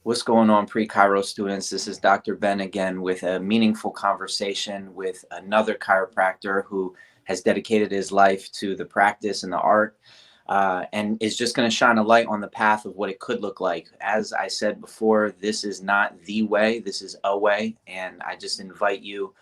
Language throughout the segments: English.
What's going on, pre-Chiro students? This is Dr. Ben again with a meaningful conversation with another chiropractor who has dedicated his life to the practice and the art, and is just going to shine a light on the path of what it could look like. As I said before, this is not the way, this is a way, and I just invite you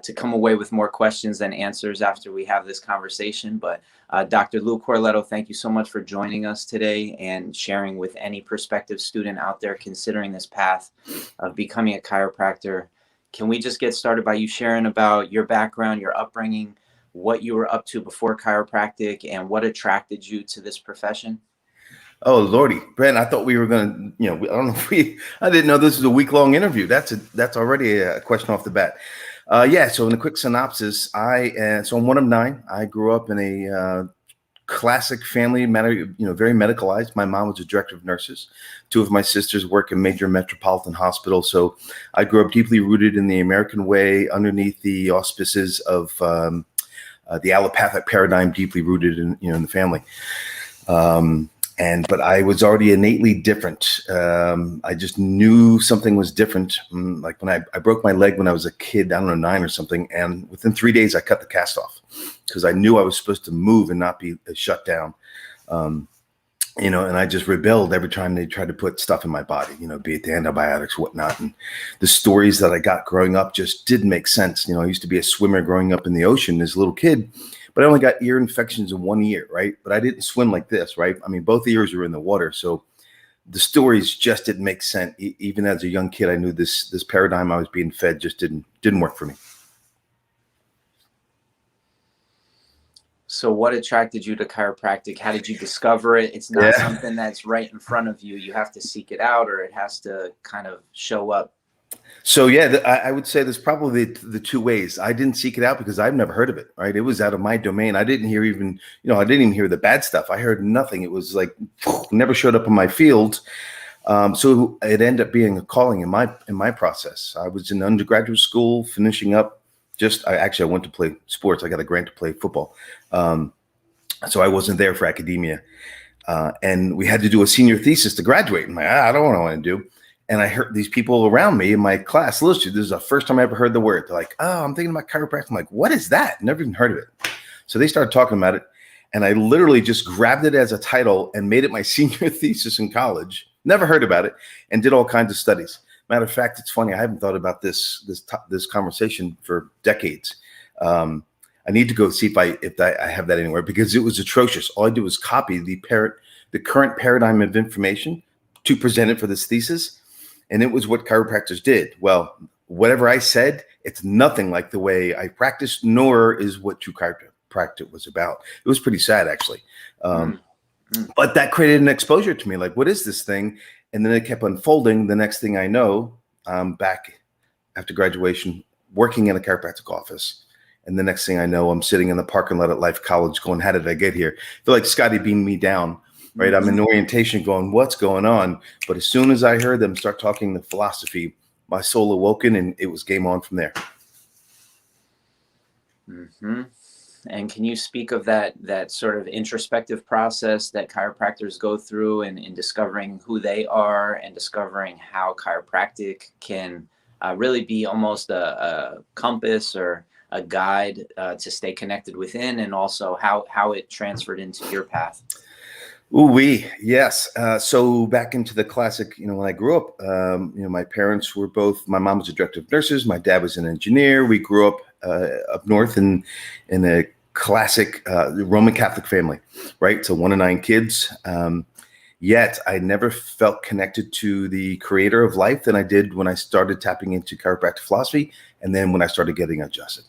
to come away with more questions than answers after we have this conversation. But Dr. Lou Corleto, thank you so much for joining us today and sharing with any prospective student out there considering this path of becoming a chiropractor. Can we just get started by you sharing about your background, your upbringing, what you were up to before chiropractic, and what attracted you to this profession? Oh, Lordy, Brent, I thought we were going to, I don't know if I didn't know this was a week-long interview. That's already a question off the bat. So in a quick synopsis, so I'm one of nine. I grew up in a classic family, very medicalized. My mom was a director of nurses. Two of my sisters work in major metropolitan hospitals. So I grew up deeply rooted in the American way, underneath the auspices of the allopathic paradigm, deeply rooted in the family. But I was already innately different. I just knew something was different. Like when I broke my leg when I was a kid, I don't know, 9 or something. And within 3 days, I cut the cast off because I knew I was supposed to move and not be shut down. And I just rebelled every time they tried to put stuff in my body, be it the antibiotics, whatnot. And the stories that I got growing up just didn't make sense. I used to be a swimmer growing up in the ocean as a little kid. But I only got ear infections in 1 ear, right? But I didn't swim like this, right? I mean, both ears were in the water. So the stories just didn't make sense. Even as a young kid, I knew this paradigm I was being fed just didn't work for me. So what attracted you to chiropractic? How did you discover it? It's not something that's right in front of you. You have to seek it out, or it has to kind of show up. So I would say there's probably the two ways. I didn't seek it out because I've never heard of it, right? It was out of my domain. I didn't hear I didn't even hear the bad stuff. I heard nothing. It was like never showed up in my field. So it ended up being a calling in my process. I was in undergraduate school, finishing up. I went to play sports. I got a grant to play football. So I wasn't there for academia. And we had to do a senior thesis to graduate. And I don't know what I want to do. And I heard these people around me in my class, listen, this is the first time I ever heard the word. They're like, oh, I'm thinking about chiropractic. I'm like, what is that? Never even heard of it. So they started talking about it. And I literally just grabbed it as a title and made it my senior thesis in college. Never heard about it and did all kinds of studies. Matter of fact, it's funny. I haven't thought about this conversation for decades. I need to go see if I have that anywhere because it was atrocious. All I did was copy the current paradigm of information to present it for this thesis. And it was what chiropractors did. Well, whatever I said, it's nothing like the way I practiced, nor is what true chiropractic was about. It was pretty sad, actually. But that created an exposure to me. Like, what is this thing? And then it kept unfolding. The next thing I know, I'm back after graduation, working in a chiropractic office. And the next thing I know, I'm sitting in the parking lot at Life College going, how did I get here? I feel like Scotty beamed me down. Right. I'm in orientation going, what's going on? But as soon as I heard them start talking the philosophy, my soul awoken and it was game on from there. Mm-hmm. And can you speak of that sort of introspective process that chiropractors go through in discovering who they are and discovering how chiropractic can really be almost a compass or a guide to stay connected within, and also how it transferred into your path? Yes. So back into the classic, when I grew up, my parents were my mom was a director of nurses. My dad was an engineer. We grew up up north in a classic Roman Catholic family, right? So 1 of 9 kids. Yet I never felt connected to the creator of life than I did when I started tapping into chiropractic philosophy. And then when I started getting adjusted,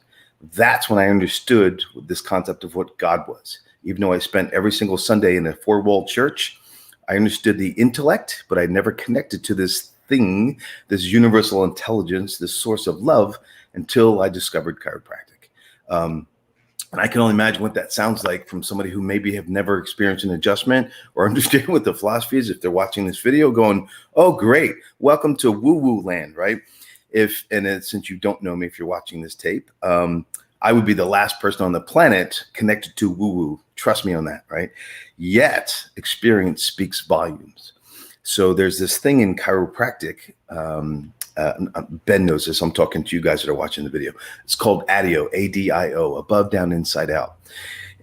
that's when I understood this concept of what God was. Even though I spent every single Sunday in a 4-walled church, I understood the intellect, but I never connected to this thing, this universal intelligence, this source of love, until I discovered chiropractic. And I can only imagine what that sounds like from somebody who maybe have never experienced an adjustment or understand what the philosophy is. If they're watching this video going, oh, great, welcome to woo-woo land, right? Since you don't know me, if you're watching this tape, I would be the last person on the planet connected to woo-woo. Trust me on that, right? Yet experience speaks volumes. So there's this thing in chiropractic. Ben knows this. I'm talking to you guys that are watching the video. It's called ADIO, ADIO, above, down, inside out.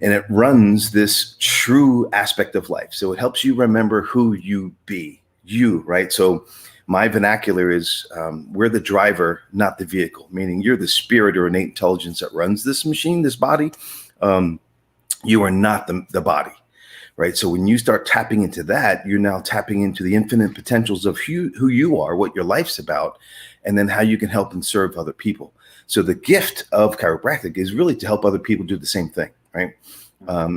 And it runs this true aspect of life. So it helps you remember who you be, you, right? So my vernacular is we're the driver, not the vehicle, meaning you're the spirit or innate intelligence that runs this machine, this body. You are not the body. Right. So when you start tapping into that, you're now tapping into the infinite potentials of who you are, what your life's about, and then how you can help and serve other people. So the gift of chiropractic is really to help other people do the same thing. Right.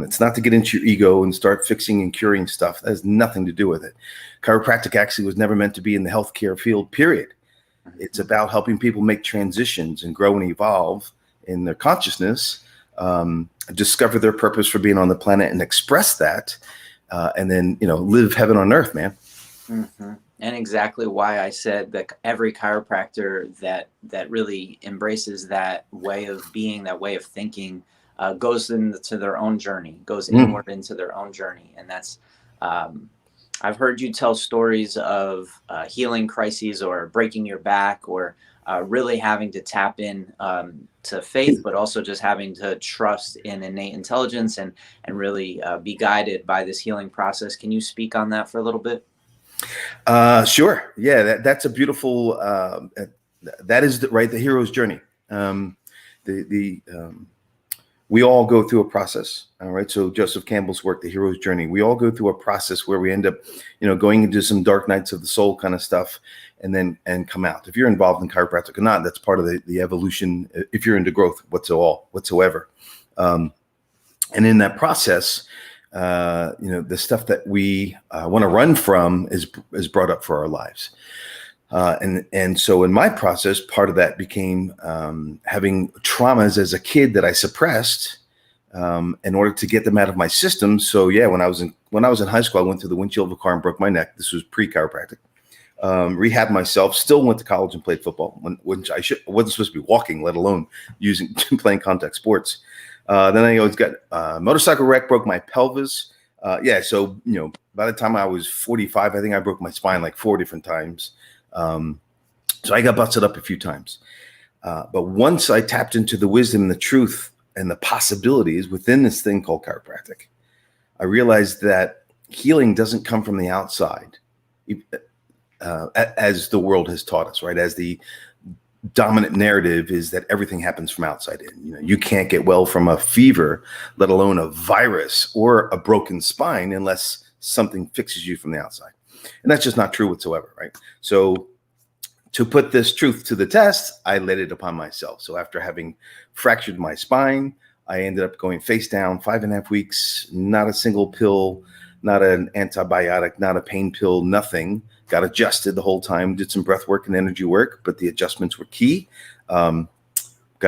It's not to get into your ego and start fixing and curing stuff. That has nothing to do with it. Chiropractic actually was never meant to be in the healthcare field, period. It's about helping people make transitions and grow and evolve in their consciousness, discover their purpose for being on the planet and express that, and then, live heaven on earth, man. Mm-hmm. And exactly why I said that every chiropractor that really embraces that way of being, that way of thinking, goes into their own journey, goes inward into their own journey. And that's, I've heard you tell stories of healing crises or breaking your back, or really having to tap in to faith, but also just having to trust in innate intelligence and really be guided by this healing process. Can you speak on that for a little bit? Sure. Yeah, that's a beautiful, that is the hero's journey. We all go through a process. All right. So Joseph Campbell's work, The Hero's Journey, we all go through a process where we end up, going into some dark nights of the soul kind of stuff, and come out. If you're involved in chiropractic or not, that's part of the evolution. If you're into growth whatsoever. And in that process, the stuff that we want to run from is brought up for our lives. And so in my process, part of that became having traumas as a kid that I suppressed in order to get them out of my system. So yeah, when I was in high school, I went through the windshield of a car and broke my neck. This was pre-chiropractic. Rehabbed myself. Still went to college and played football, which I wasn't supposed to be walking, let alone playing contact sports. Then I always got motorcycle wreck, broke my pelvis. So by the time I was 45, I think I broke my spine like 4 different times. So I got busted up a few times. But once I tapped into the wisdom and the truth and the possibilities within this thing called chiropractic, I realized that healing doesn't come from the outside, as the world has taught us, right? As the dominant narrative is that everything happens from outside in. You can't get well from a fever, let alone a virus or a broken spine, unless something fixes you from the outside. And that's just not true whatsoever, right? So to put this truth to the test, I laid it upon myself. So after having fractured my spine, I ended up going face down 5.5 weeks, not a single pill, not an antibiotic, not a pain pill, nothing. Got adjusted the whole time, did some breath work and energy work, but the adjustments were key. Got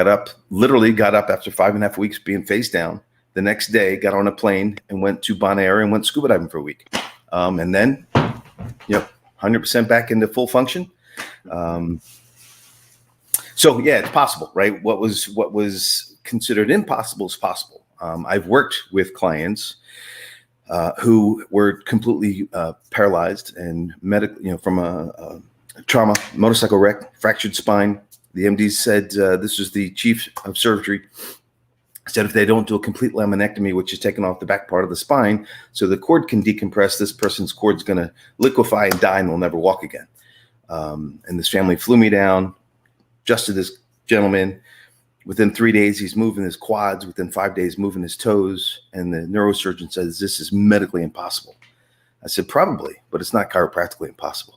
up after 5.5 weeks being face down. The next day, got on a plane and went to Bonaire and went scuba diving for a week. And then, 100% back into full function. So yeah, it's possible, right? What was considered impossible is possible. I've worked with clients who were completely paralyzed and from a trauma, motorcycle wreck, fractured spine. The MD said, this was the chief of surgery, said if they don't do a complete laminectomy, which is taking off the back part of the spine, so the cord can decompress, this person's cord's going to liquefy and die and they'll never walk again. And this family flew me down, adjusted this gentleman. Within 3 days, he's moving his quads. Within 5 days, moving his toes. And the neurosurgeon says, this is medically impossible. I said, probably, but it's not chiropractically impossible.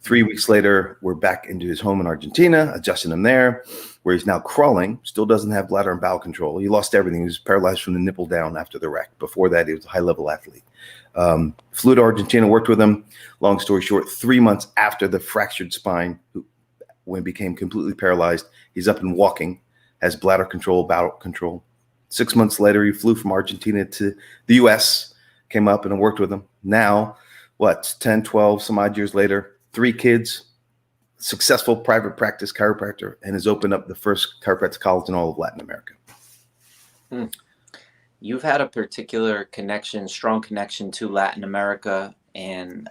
3 weeks later, we're back into his home in Argentina, adjusting him there, where he's now crawling, still doesn't have bladder and bowel control. He lost everything. He was paralyzed from the nipple down after the wreck. Before that, he was a high-level athlete. Flew to Argentina, worked with him. Long story short, 3 months after the fractured spine, when he became completely paralyzed, he's up and walking, has bladder control, bowel control. 6 months later, he flew from Argentina to the U.S., came up and worked with him. Now, 10, 12, some odd years later, 3 kids, successful private practice chiropractor, and has opened up the first chiropractic college in all of Latin America. You've had a particular connection, strong connection to Latin America, and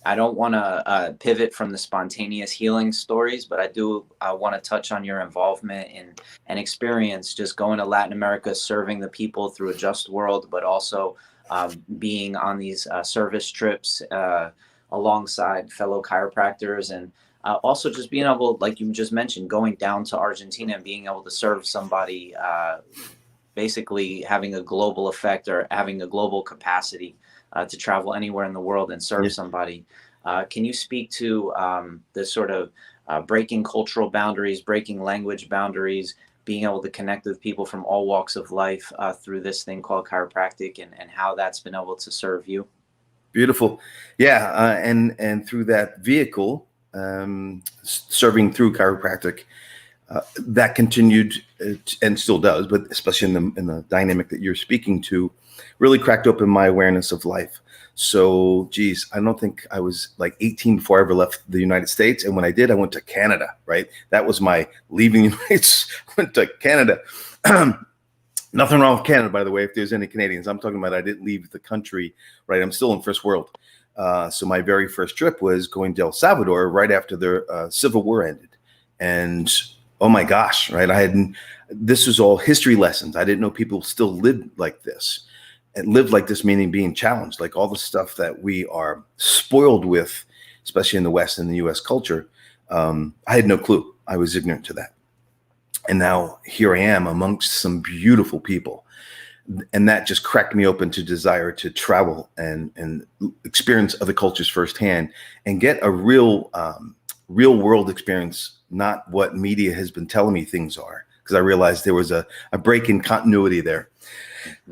I don't want to pivot from the spontaneous healing stories, but I do want to touch on your involvement in and experience just going to Latin America, serving the people through a just world, but also being on these service trips alongside fellow chiropractors, and also just being able, like you just mentioned, going down to Argentina and being able to serve somebody, basically having a global effect or having a global capacity to travel anywhere in the world and serve Yeah. somebody. Can you speak to the sort of breaking cultural boundaries, breaking language boundaries, being able to connect with people from all walks of life through this thing called chiropractic, and how that's been able to serve you? Beautiful. Yeah. And through that vehicle, serving through chiropractic, that continued and still does, but especially in the dynamic that you're speaking to, really cracked open my awareness of life. So, geez, I don't think I was like 18 before I ever left the United States. And when I did, I went to Canada, right? That was my leaving the United States. I went to Canada. Nothing wrong with Canada, by the way, if there's any Canadians. I'm talking about I didn't leave the country, right? I'm still in first world. So my very first trip was going to El Salvador right after the Civil War ended. And oh my gosh, right? This was all history lessons. I didn't know people still lived like this. And lived like this, meaning being challenged, like all the stuff that we are spoiled with, especially in the West and the US culture. I had no clue. I was ignorant to that. And now here I am amongst some beautiful people. And that just cracked me open to desire to travel and experience other cultures firsthand and get a real world experience, not what media has been telling me things are, because I realized there was a break in continuity there.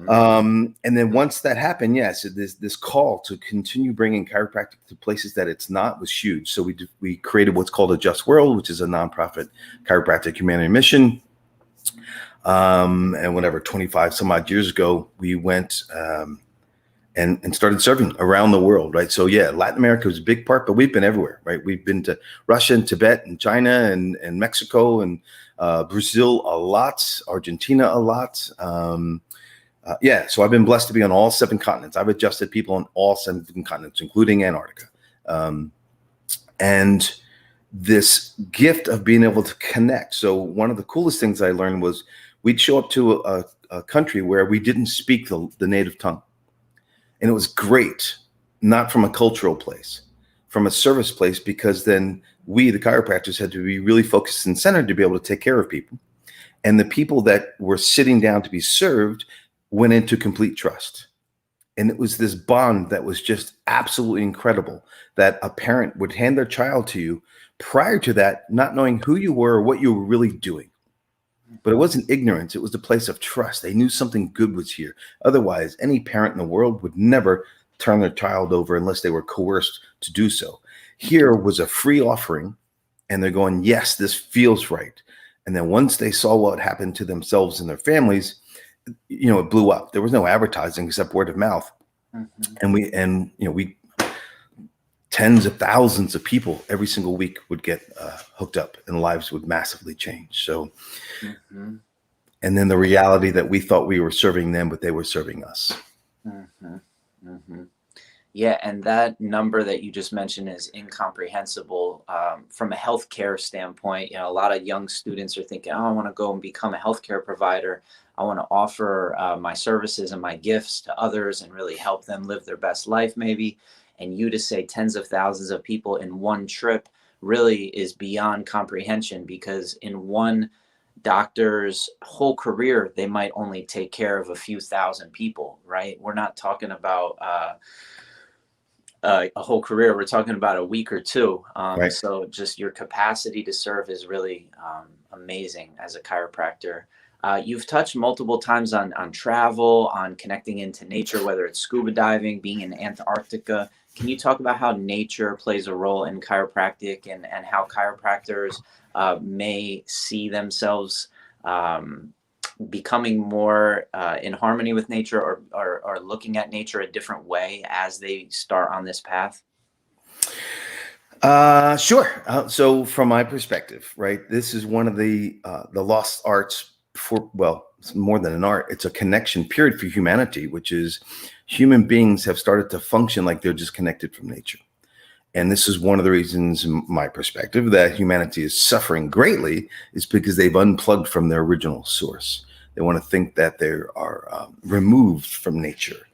And then once that happened, yes, this call to continue bringing chiropractic to places that it's not was huge. So we created what's called a Just World, which is a nonprofit chiropractic humanity mission. And whatever, 25 some odd years ago, we went and started serving around the world, right? So yeah, Latin America was a big part, but we've been everywhere, right? We've been to Russia and Tibet and China and Mexico and Brazil a lot, Argentina a lot. Yeah, so I've been blessed to be on all 7 continents. I've adjusted people on all 7 continents, including Antarctica. And this gift of being able to connect. So one of the coolest things I learned was we'd show up to a country where we didn't speak the native tongue. And it was great, not from a cultural place, from a service place, because then we, the chiropractors, had to be really focused and centered to be able to take care of people. And the people that were sitting down to be served went into complete trust. And it was this bond that was just absolutely incredible, that a parent would hand their child to you prior to that, not knowing who you were or what you were really doing. But it wasn't ignorance. It was a place of trust. They knew something good was here. Otherwise, any parent in the world would never turn their child over unless they were coerced to do so. Here was a free offering, and they're going, yes, this feels right. And then once they saw what happened to themselves and their families, it blew up. There was no advertising except word of mouth. And we tens of thousands of people every single week would get hooked up, and lives would massively change. So, and then the reality that we thought we were serving them, but they were serving us. Yeah, and that number that you just mentioned is incomprehensible from a healthcare standpoint. A lot of young students are thinking, "Oh, I want to go and become a healthcare provider. I want to offer my services and my gifts to others and really help them live their best life, maybe." And you to say tens of thousands of people in one trip really is beyond comprehension, because in one doctor's whole career, they might only take care of a few thousand people, right? We're not talking about a whole career. We're talking about a week or two. Right. So just your capacity to serve is really amazing as a chiropractor. You've touched multiple times on travel, on connecting into nature, whether it's scuba diving, being in Antarctica. Can you talk about how nature plays a role in chiropractic, and how chiropractors may see themselves becoming more in harmony with nature, or looking at nature a different way as they start on this path? Sure. So from my perspective, right, this is one of the lost arts it's more than an art. It's a connection period for humanity, which is human beings have started to function like they're disconnected from nature. And this is one of the reasons, in my perspective, that humanity is suffering greatly is because they've unplugged from their original source. They want to think that they are removed from nature.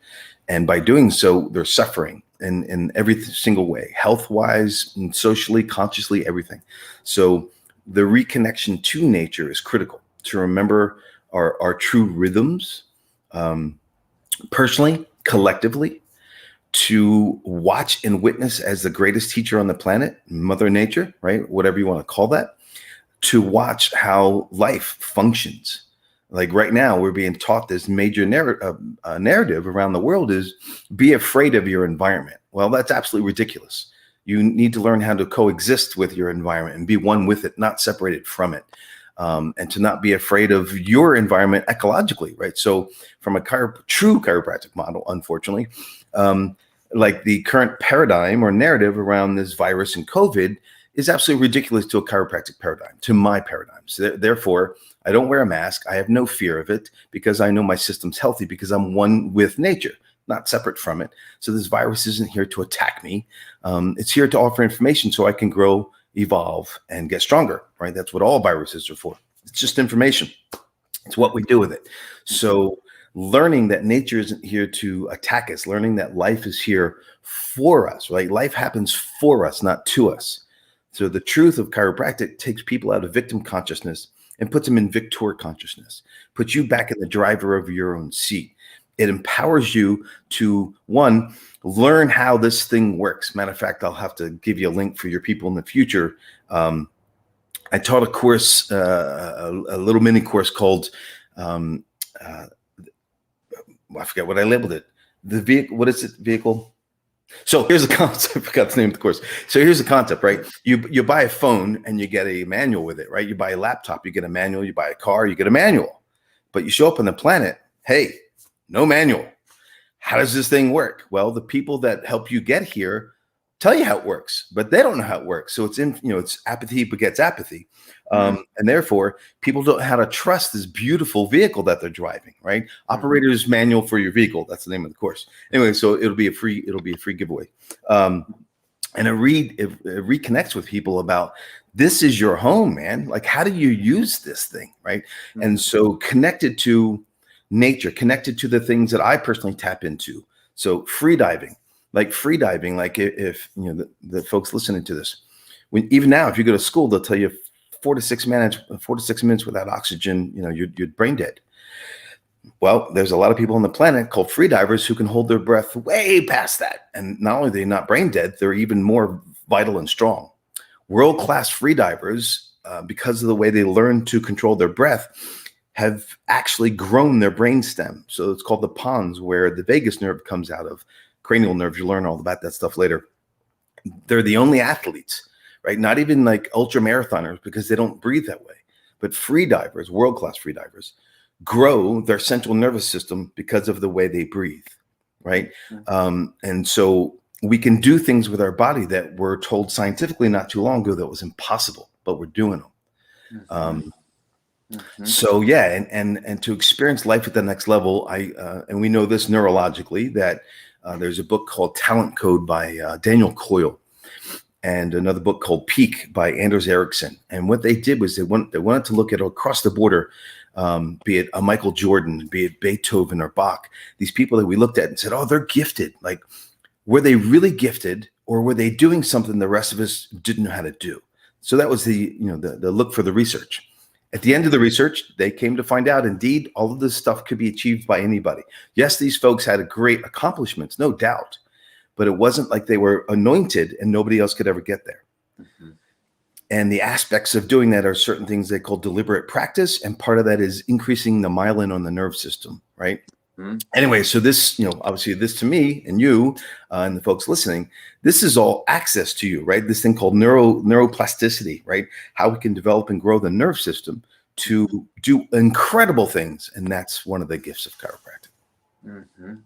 And by doing so, they're suffering in every single way, health-wise and socially, consciously, everything. So the reconnection to nature is critical to remember our true rhythms, personally, collectively, to watch and witness as the greatest teacher on the planet, Mother Nature, right? Whatever you want to call that, to watch how life functions. Like right now, we're being taught this major narrative around the world is be afraid of your environment. Well, that's absolutely ridiculous. You need to learn how to coexist with your environment and be one with it, not separated from it. And to not be afraid of your environment ecologically, right? So from a true chiropractic model, unfortunately, like the current paradigm or narrative around this virus and COVID is absolutely ridiculous to a chiropractic paradigm, to my paradigm. So therefore, I don't wear a mask. I have no fear of it because I know my system's healthy because I'm one with nature, not separate from it. So this virus isn't here to attack me. It's here to offer information so I can grow, evolve, and get stronger, right? That's what all viruses are for. It's just information. It's what we do with it. So learning that nature isn't here to attack us, learning that life is here for us, right? Life happens for us, not to us. So the truth of chiropractic takes people out of victim consciousness and puts them in victor consciousness, puts you back in the driver of your own seat. It empowers you to, one, learn how this thing works. Matter of fact, I'll have to give you a link for your people in the future. I taught a course, a little mini course called, I forget what I labeled it. The vehicle, what is it? Vehicle. So here's the concept. I forgot the name of the course. So here's the concept, right? You buy a phone and you get a manual with it, right? You buy a laptop, you get a manual. You buy a car, you get a manual. But you show up on the planet, hey, no manual. How does this thing work? Well, the people that help you get here tell you how it works, but they don't know how it works. So it's apathy begets apathy. And therefore, people don't know how to trust this beautiful vehicle that they're driving, right? Operator's manual for your vehicle. That's the name of the course. Anyway, so it'll be a free giveaway. And it reconnects with people about this is your home, man. Like, how do you use this thing, right? And so connected to nature, connected to the things that I personally tap into. So free diving, like if the folks listening to this, even now, if you go to school, they'll tell you 4 to 6 minutes without oxygen, you're brain dead. Well, there's a lot of people on the planet called free divers who can hold their breath way past that. And not only are they not brain dead, they're even more vital and strong. World-class free divers, because of the way they learn to control their breath, have actually grown their brain stem. So it's called the pons, where the vagus nerve comes out of. Cranial nerves, you learn all about that stuff later. They're the only athletes, right? Not even like ultra marathoners because they don't breathe that way. But free divers, world-class free divers, grow their central nervous system because of the way they breathe, right? And so we can do things with our body that were told scientifically not too long ago that was impossible, but we're doing them. So yeah, and to experience life at the next level, and we know this neurologically that there's a book called Talent Code by Daniel Coyle, and another book called Peak by Anders Ericsson. And what they did was they wanted to look at across the border, be it a Michael Jordan, be it Beethoven or Bach, these people that we looked at and said, oh, they're gifted. Like, were they really gifted, or were they doing something the rest of us didn't know how to do? So that was the look for the research. At the end of the research, they came to find out, indeed, all of this stuff could be achieved by anybody. Yes, these folks had great accomplishments, no doubt, but it wasn't like they were anointed and nobody else could ever get there. And the aspects of doing that are certain things they call deliberate practice, and part of that is increasing the myelin on the nerve system, right? Anyway, so this, obviously this to me and you and the folks listening, this is all access to you, right? This thing called neuroplasticity, right? How we can develop and grow the nerve system to do incredible things. And that's one of the gifts of chiropractic.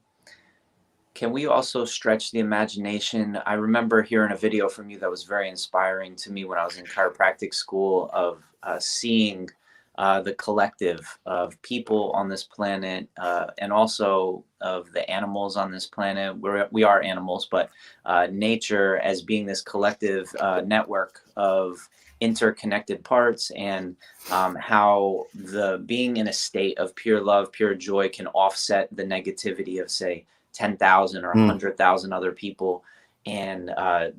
Can we also stretch the imagination? I remember hearing a video from you that was very inspiring to me when I was in chiropractic school of seeing the collective of people on this planet, and also of the animals on this planet. We are animals, but nature as being this collective network of interconnected parts, and how the being in a state of pure love, pure joy can offset the negativity of, say, 10,000 or 100,000 other people. And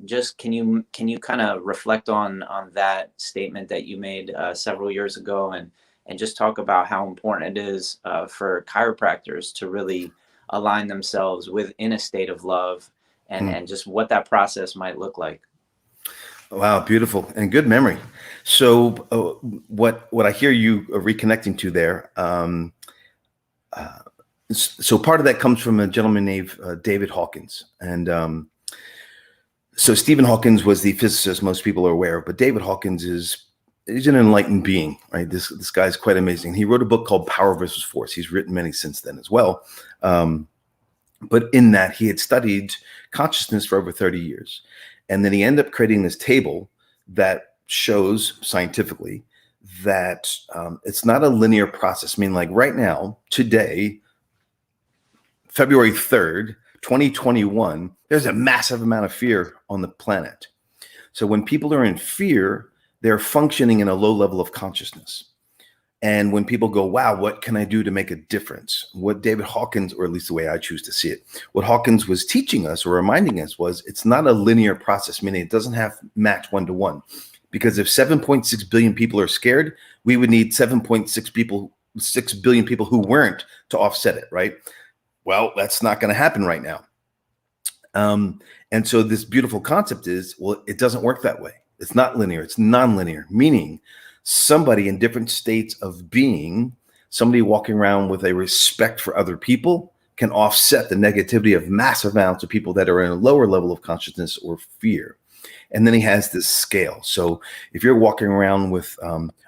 just can you kind of reflect on that statement that you made several years ago, and just talk about how important it is for chiropractors to really align themselves within a state of love, and just what that process might look like. Wow, beautiful and good memory. So, what I hear you reconnecting to there. So part of that comes from a gentleman named David Hawkins, and so Stephen Hawkins was the physicist most people are aware of, but David Hawkins he's an enlightened being, right? This guy's quite amazing. He wrote a book called Power versus Force. He's written many since then as well. But in that, he had studied consciousness for over 30 years. And then he ended up creating this table that shows scientifically that it's not a linear process. I mean, like right now, today, February 3rd, 2021, there's a massive amount of fear on the planet. So when people are in fear, they're functioning in a low level of consciousness. And when people go, wow, what can I do to make a difference? What David Hawkins, or at least the way I choose to see it, what Hawkins was teaching us or reminding us was it's not a linear process, meaning it doesn't have match one-to-one. Because if 7.6 billion people are scared, we would need 6 billion people who weren't to offset it, right? Well, that's not going to happen right now. And so this beautiful concept is, well, it doesn't work that way. It's not linear. It's non-linear, meaning somebody in different states of being, somebody walking around with a respect for other people can offset the negativity of massive amounts of people that are in a lower level of consciousness or fear. And then he has this scale. So if you're walking around with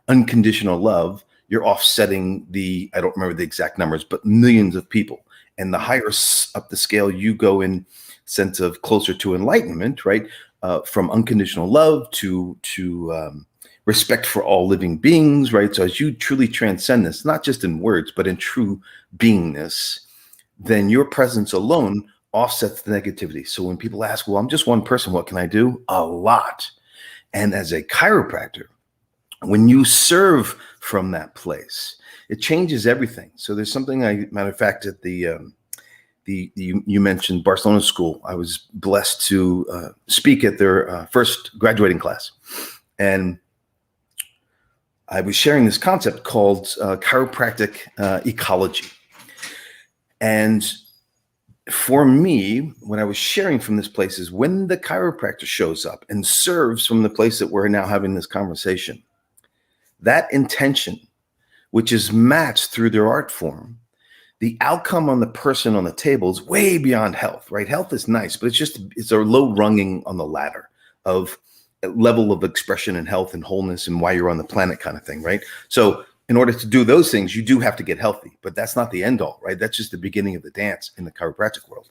unconditional love, you're offsetting I don't remember the exact numbers, but millions of people. And the higher up the scale you go in sense of closer to enlightenment, right? From unconditional love to respect for all living beings, right? So as you truly transcend this, not just in words, but in true beingness, then your presence alone offsets the negativity. So when people ask, well, I'm just one person, what can I do? A lot. And as a chiropractor, when you serve from that place, it changes everything. So there's something, matter of fact, at you mentioned Barcelona School. I was blessed to speak at their first graduating class. And I was sharing this concept called chiropractic ecology. And for me, what I was sharing from this place is when the chiropractor shows up and serves from the place that we're now having this conversation, that intention, which is matched through their art form, the outcome on the person on the table is way beyond health, right? Health is nice, but it's a low runging on the ladder of level of expression and health and wholeness and why you're on the planet kind of thing, right? So in order to do those things, you do have to get healthy, but that's not the end all, right? That's just the beginning of the dance in the chiropractic world.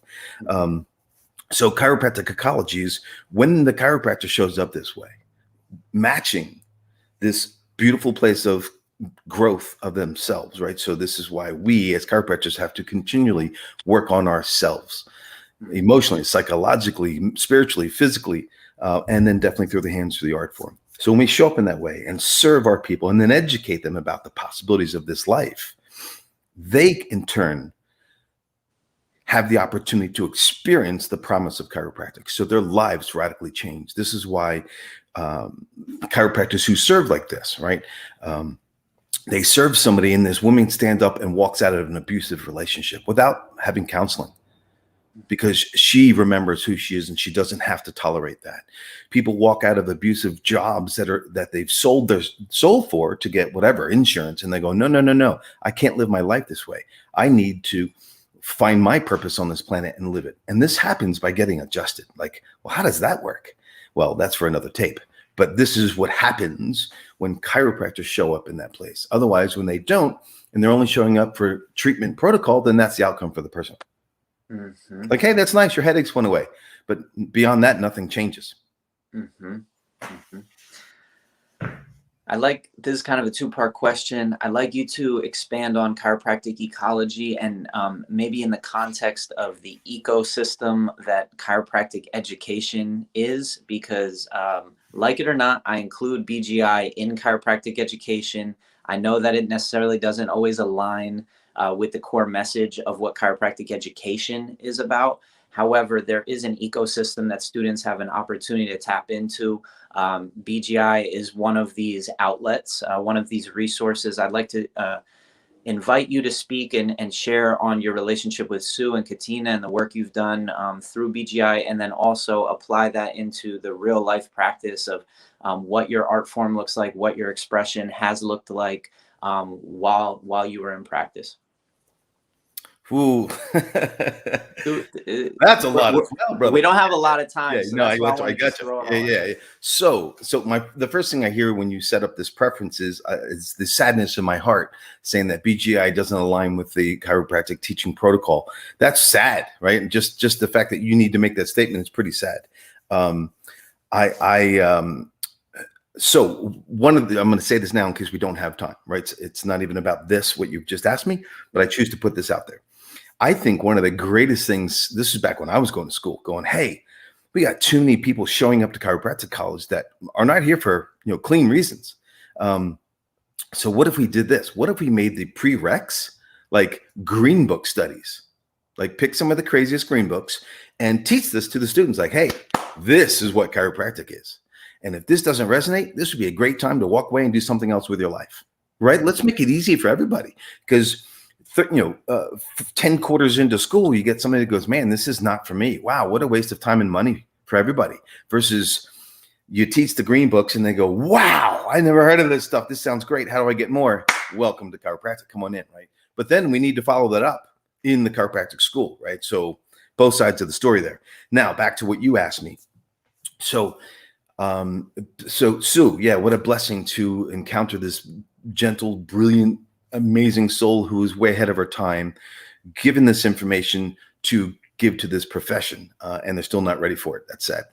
So chiropractic ecology is when the chiropractor shows up this way, matching this beautiful place of growth of themselves, right? So this is why we as chiropractors have to continually work on ourselves emotionally, psychologically, spiritually, physically, and then definitely through the hands of the art form. So when we show up in that way and serve our people and then educate them about the possibilities of this life, they in turn have the opportunity to experience the promise of chiropractic. So their lives radically change. This is why chiropractors who serve like this, right? They serve somebody and this woman stands up and walks out of an abusive relationship without having counseling because she remembers who she is and she doesn't have to tolerate that. People walk out of abusive jobs that they've sold their soul for to get whatever insurance. And they go, no, I can't live my life this way. I need to find my purpose on this planet and live it. And this happens by getting adjusted. Like, well, how does that work? Well, that's for another tape. But this is what happens when chiropractors show up in that place. Otherwise, when they don't, and they're only showing up for treatment protocol, then that's the outcome for the person. Mm-hmm. Like, hey, that's nice. Your headaches went away. But beyond that, nothing changes. Mm-hmm. Mm-hmm. I like this is kind of a two-part question. I'd like you to expand on chiropractic ecology and maybe in the context of the ecosystem that chiropractic education is, because like it or not, I include BGI in chiropractic education. I know that it necessarily doesn't always align with the core message of what chiropractic education is about. However, there is an ecosystem that students have an opportunity to tap into. BGI is one of these outlets, one of these resources. I'd like to invite you to speak and share on your relationship with Sue and Katina and the work you've done through BGI, and then also apply that into the real life practice of what your art form looks like, what your expression has looked like while you were in practice. Ooh. Sue, That's a lot of brother. we don't have a lot of Yeah, time, so no, that's why I I want to got just you. throw it Yeah, all. yeah. So the first thing I hear when you set up this preference is the sadness in my heart, saying that BGI doesn't align with the chiropractic teaching protocol. That's sad, right? And just the fact that you need to make that statement is pretty sad. Um, so one of the, I'm going to say this now in case we don't have time, right? It's not even about this, what you've just asked me, but I choose to put this out there. I think one of the greatest things, this is back when I was going to school, going, hey, we got too many people showing up to chiropractic college that are not here for, clean reasons. So what if we did this? What if we made the prereqs like green book studies? Like pick some of the craziest green books and teach this to the students. Like, hey, this is what chiropractic is. And if this doesn't resonate, this would be a great time to walk away and do something else with your life, right? Let's make it easy for everybody, because 10 quarters into school, you get somebody that goes, man, this is not for me. Wow, what a waste of time and money for everybody. Versus you teach the green books and they go, wow, I never heard of this stuff. This sounds great. How do I get more? Welcome to chiropractic. Come on in, right? But then we need to follow that up in the chiropractic school, right? So both sides of the story there. Now back to what you asked me. So Sue, yeah, what a blessing to encounter this gentle, brilliant, amazing soul who is way ahead of her time, given this information to give to this profession, and they're still not ready for it. That's sad.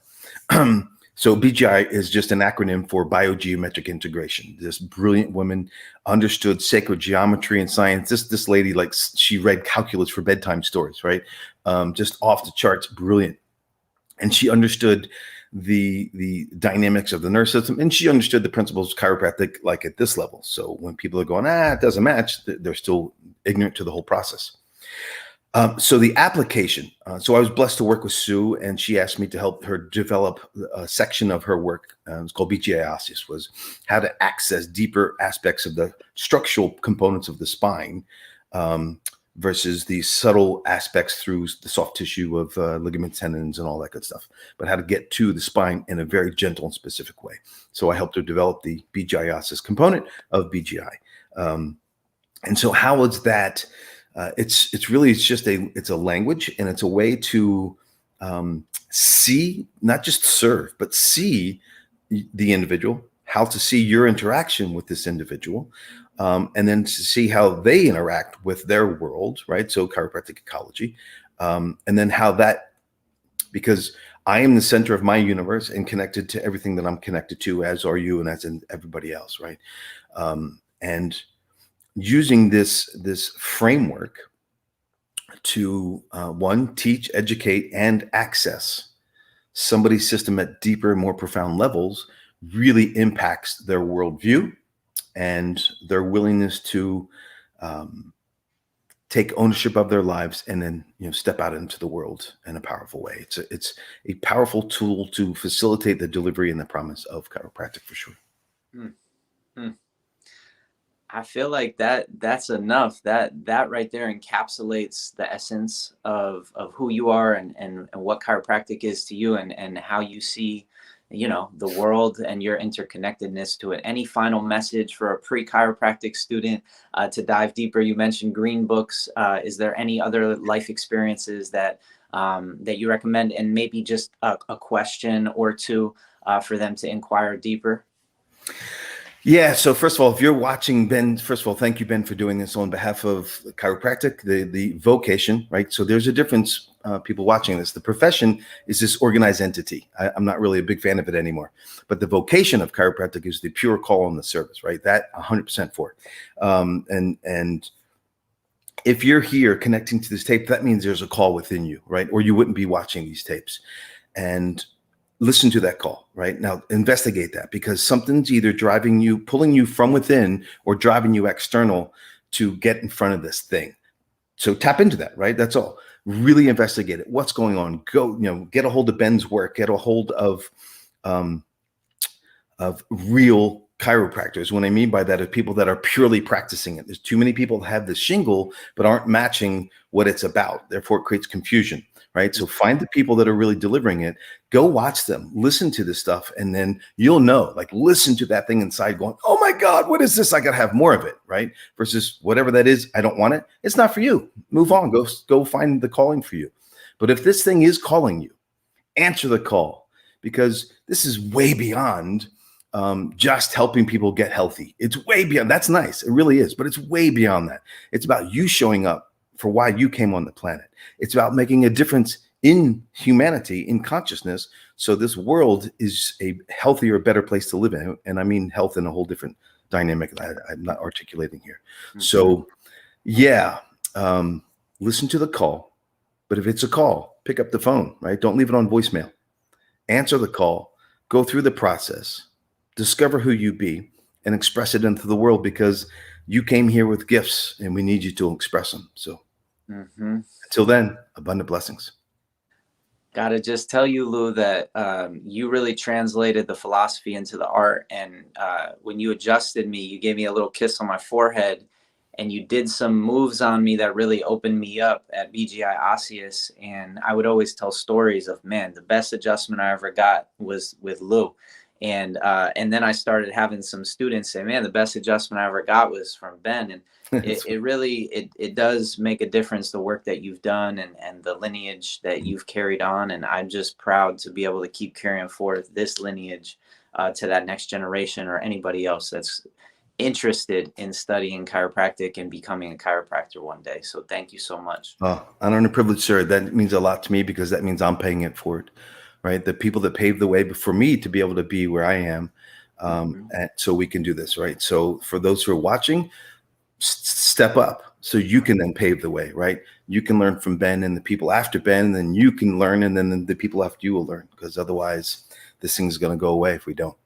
So BGI is just an acronym for biogeometric integration. This brilliant woman understood sacred geometry and science. This lady, like, she read calculus for bedtime stories, right? Just off the charts, brilliant. And she understood the dynamics of the nerve system, and she understood the principles of chiropractic, like at this level. So when people are going, it doesn't match, they're still ignorant to the whole process. So the application. So I was blessed to work with Sue, and she asked me to help her develop a section of her work. It's called Paralysis, was how to access deeper aspects of the structural components of the spine, versus the subtle aspects through the soft tissue of ligaments, tendons, and all that good stuff, but how to get to the spine in a very gentle and specific way. So I helped her develop the BGIasis component of BGI. And so how is that? It's a language, and it's a way to see, not just serve, but see the individual, how to see your interaction with this individual, and then to see how they interact with their world, right? So chiropractic ecology, and then how that, because I am the center of my universe and connected to everything that I'm connected to, as are you, and as in everybody else, right? And using this framework to one, teach, educate, and access somebody's system at deeper, more profound levels really impacts their worldview and their willingness to take ownership of their lives, and then step out into the world in a powerful way. It's a powerful tool to facilitate the delivery and the promise of chiropractic, for sure. Hmm. I feel like that's enough. That right there encapsulates the essence of who you are and what chiropractic is to you, and how you see the world and your interconnectedness to it. Any final message for a pre-chiropractic student to dive deeper? You mentioned green books. Is there any other life experiences that that you recommend, and maybe just a question or two for them to inquire deeper? Yeah. So first of all, if you're watching, Ben, first of all, thank you, Ben, for doing this on behalf of chiropractic, the vocation, right? So there's a difference people watching this. The profession is this organized entity. I'm not really a big fan of it anymore. But the vocation of chiropractic is the pure call on the service, right? That 100% for. And if you're here connecting to this tape, that means there's a call within you, right? Or you wouldn't be watching these tapes. And listen to that call, right? Now, investigate that, because something's either driving you, pulling you from within, or driving you external to get in front of this thing. So tap into that, right? That's all. Really investigate it. What's going on? Go, get a hold of Ben's work, get a hold of real chiropractors. What I mean by that is people that are purely practicing it. There's too many people that have the shingle but aren't matching what it's about. Therefore, it creates confusion, right? So find the people that are really delivering it. Go watch them, listen to this stuff, and then you'll know, like, listen to that thing inside going, oh my God, what is this? I got to have more of it, right? Versus whatever that is, I don't want it. It's not for you. Move on. Go find the calling for you. But if this thing is calling you, answer the call, because this is way beyond just helping people get healthy. It's way beyond. That's nice. It really is. But it's way beyond that. It's about you showing up for why you came on the planet. It's about making a difference in humanity, in consciousness, so this world is a healthier, better place to live in. And I mean health in a whole different dynamic that I'm not articulating here. Mm-hmm. So yeah, listen to the call. But if it's a call, pick up the phone, right? Don't leave it on voicemail. Answer the call. Go through the process. Discover who you be and express it into the world, because you came here with gifts and we need you to express them. So until then, abundant blessings. Gotta just tell you, Lou, that you really translated the philosophy into the art. And when you adjusted me, you gave me a little kiss on my forehead, and you did some moves on me that really opened me up at BGI Osseous. And I would always tell stories of, man, the best adjustment I ever got was with Lou. And then I started having some students say, man, the best adjustment I ever got was from Ben. And it really does make a difference, the work that you've done and the lineage that you've carried on. And I'm just proud to be able to keep carrying forth this lineage to that next generation, or anybody else that's interested in studying chiropractic and becoming a chiropractor one day. So thank you so much. Oh, honor and a privilege, sir. That means a lot to me, because that means I'm paying it forward. Right, the people that paved the way for me to be able to be where I am, and so we can do this, right? So for those who are watching, step up so you can then pave the way, right? You can learn from Ben and the people after Ben, and then you can learn, and then the people after you will learn, because otherwise this thing's going to go away if we don't.